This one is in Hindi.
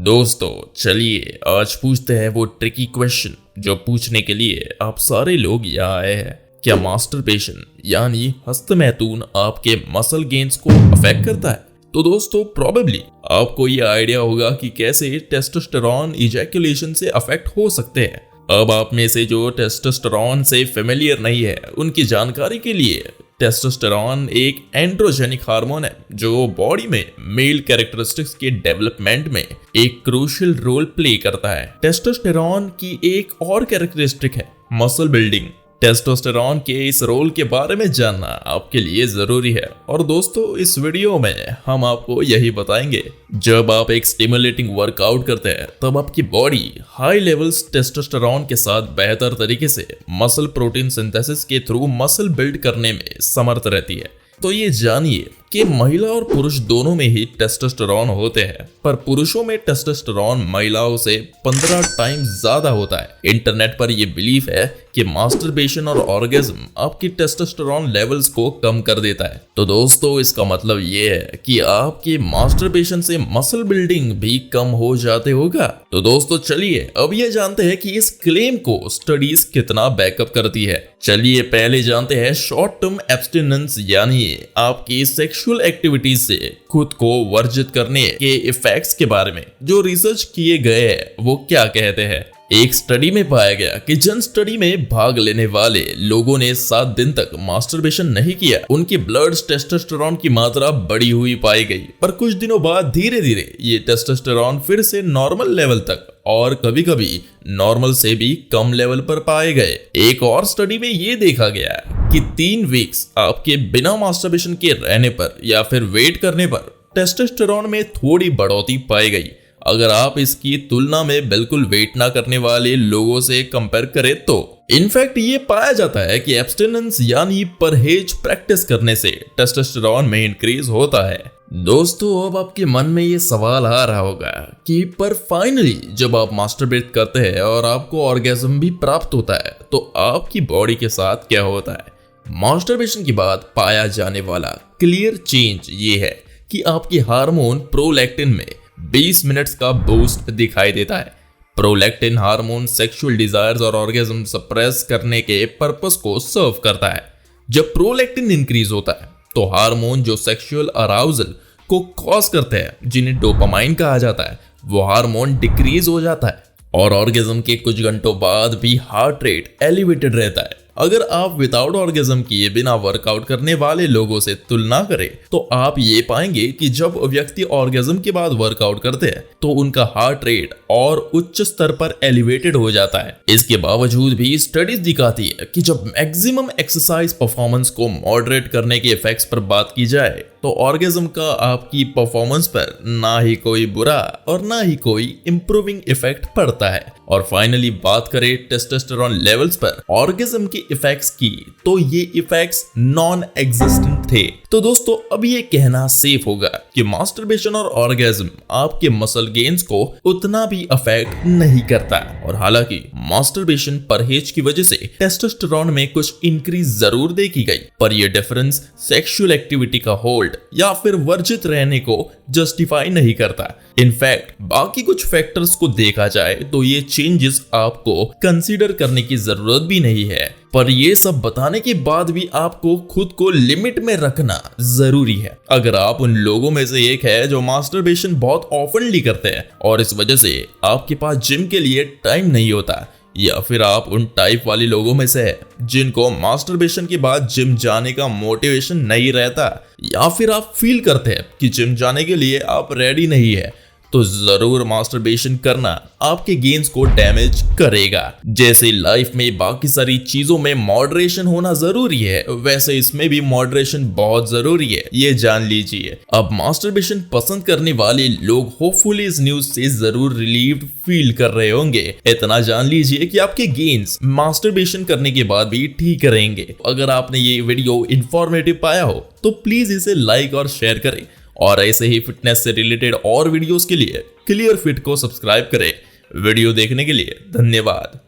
दोस्तों चलिए आज पूछते हैं वो ट्रिकी क्वेश्चन जो पूछने के लिए आप सारे लोग यहाँ आए हैं। क्या मास्टरबेशन यानी हस्तमैथुन आपके मसल गेन्स को अफेक्ट करता है? तो दोस्तों प्रोबेबली आपको ये आइडिया होगा कि कैसे टेस्टोस्टेरॉन इजैकुलेशन से अफेक्ट हो सकते हैं। अब आप में से जो टेस्टोस्टेरॉन से फेमिलियर नहीं है उनकी जानकारी के लिए टेस्टोस्टेरॉन एक एंड्रोजेनिक हार्मोन है जो बॉडी में मेल कैरेक्टरिस्टिक्स के डेवलपमेंट में एक क्रूशियल रोल प्ले करता है। टेस्टोस्टेरॉन की एक और कैरेक्टरिस्टिक है मसल बिल्डिंग। टेस्टोस्टेरॉन के इस रोल के बारे में जानना आपके लिए जरूरी है और दोस्तों इस वीडियो में हम आपको यही बताएंगे। जब आप एक स्टिमुलेटिंग वर्कआउट करते हैं तब आपकी बॉडी हाई लेवल्स टेस्टोस्टेरॉन के साथ बेहतर तरीके से मसल प्रोटीन सिंथेसिस के थ्रू मसल बिल्ड करने में समर्थ रहती है। तो ये जानिए कि महिला और पुरुष दोनों में ही टेस्टोस्टेरॉन होते हैं, पर पुरुषों में टेस्टोस्टेरॉन महिलाओं से 15 टाइम ज्यादा होता है। इंटरनेट पर यह बिलीफ है कि मास्टरबेशन और ऑर्गेज्म आपकी टेस्टोस्टेरॉन लेवल्स को कम कर देता है। तो दोस्तों इसका मतलब ये है कि आपके मास्टरबेशन से मसल बिल्डिंग भी कम हो जाते होगा। तो दोस्तों चलिए अब ये जानते हैं कि इस क्लेम को स्टडीज कितना बैकअप करती है। चलिए पहले जानते हैं शॉर्ट टर्म एब्स्टिनेंस यानी आपकी सेक्सुअल एक्टिविटीज से खुद को वर्जित करने के इफेक्ट्स के बारे में जो रिसर्च किए गए हैं वो क्या कहते हैं। एक स्टडी में पाया गया कि जिन स्टडी में भाग लेने वाले लोगों ने 7 दिन तक मास्टरबेशन नहीं किया उनकी ब्लड टेस्टोस्टेरॉन की मात्रा बढ़ी हुई पाई गई, पर कुछ दिनों बाद धीरे धीरे ये टेस्टोस्टेरॉन फिर से नॉर्मल लेवल तक और कभी कभी नॉर्मल से भी कम लेवल पर पाए गए। एक और स्टडी में ये देखा गया कि 3 वीक्स आपके बिना मास्टरबेशन के रहने पर या फिर वेट करने पर टेस्टोस्टेरॉन में थोड़ी बढ़ोतरी पाई गई। अगर आप इसकी तुलना में बिल्कुल वेट ना करने वाले लोगों से कंपेयर करें तो इनफैक्ट ये पाया जाता है कि एब्स्टिनेंस यानी परहेज प्रैक्टिस करने से टेस्टोस्टेरॉन में इंक्रीज होता है। दोस्तों अब आपके मन में ये सवाल आ रहा होगा कि पर फाइनली जब आप मास्टरबेट करते हैं और आपको ऑर्गेज्म भी प्राप्त होता है तो आपकी बॉडी के साथ क्या होता है? मास्टरबेशन के बाद पाया जाने वाला क्लियर चेंज ये है कि आपकी हार्मोन प्रोलैक्टिन में 20 मिनट्स का बूस्ट दिखाई देता है। प्रोलैक्टिन हार्मोन सेक्सुअल डिजायर्स और ऑर्गेज्म सप्रेस करने के पर्पस को सर्व करता है। जब प्रोलैक्टिन इंक्रीज होता है तो हार्मोन जो सेक्सुअल अराउजल को कॉज करते हैं जिन्हें डोपामाइन कहा जाता है वो हार्मोन डिक्रीज हो जाता है और ऑर्गेज्म के कुछ घंटों बाद भी हार्ट रेट एलिवेटेड रहता है। अगर आप विदाउट ऑर्गेज्म किए बिना वर्कआउट करने वाले लोगों से तुलना करें तो आप ये पाएंगे कि जब व्यक्ति ऑर्गेज्म के बाद वर्कआउट करते हैं तो उनका हार्ट रेट और उच्च स्तर पर एलिवेटेड हो जाता है। इसके बावजूद भी स्टडीज दिखाती है कि जब मैक्सिमम एक्सरसाइज परफॉर्मेंस को मॉडरेट करने के इफेक्ट्स पर बात की जाए तो ऑर्गेज्म का आपकी परफॉर्मेंस पर ना ही कोई बुरा और ना ही कोई इंप्रूविंग इफेक्ट पड़ता है। और फाइनली बात करें टेस्टोस्टेरॉन लेवल्स पर ऑर्गेज्म के इफेक्ट्स की तो ये इफेक्ट्स नॉन एग्जिस्टेंट थे। तो दोस्तों अब ये कहना सेफ होगा कि मास्टरबेशन और ऑर्गेज्म आपके मसल गेन्स को उतना भी अफेक्ट नहीं करता और हालांकि मास्टरबेशन परहेज की वजह से टेस्टोस्टेरॉन में कुछ इंक्रीज जरूर देखी गई, पर यह डिफरेंस सेक्सुअल एक्टिविटी का होल्ड या फिर वर्जित रहने को जस्टिफाई नहीं करता। इनफैक्ट बाकी कुछ फैक्टर्स को देखा जाए तो ये चेंजेस आपको कंसीडर करने की जरूरत भी नहीं है, पर ये सब बताने के बाद भी आपको खुद को लिमिट में रखना जरूरी है। अगर आप उन लोगों में से एक है जो मास्टरबेशन बहुत ऑफनली करते हैं और इस वजह से आपके पास जिम के लिए टाइम नहीं होता, या फिर आप उन टाइप वाले लोगों में से है जिनको मास्टरबेशन के बाद जिम जाने का मोटिवेशन नहीं रहता, या फिर आप फील करते हैं कि जिम जाने के लिए आप रेडी नहीं है, तो जरूर मास्टरबेशन करना आपके गेन्स को डैमेज करेगा। जैसे लाइफ में बाकी सारी चीजों में मॉडरेशन होना जरूरी है वैसे इसमें भी मॉडरेशन बहुत जरूरी है, ये जान लीजिए। अब मास्टरबेशन पसंद करने वाले लोग होपफुली इस न्यूज से जरूर रिलीव्ड फील कर रहे होंगे। इतना जान लीजिए कि आपके गेन्स मास्टरबेशन करने के बाद भी ठीक रहेंगे। अगर आपने ये वीडियो इंफॉर्मेटिव पाया हो तो प्लीज इसे लाइक और शेयर करें और ऐसे ही फिटनेस से रिलेटेड और वीडियोस के लिए क्लियर फिट को सब्सक्राइब करें। वीडियो देखने के लिए धन्यवाद।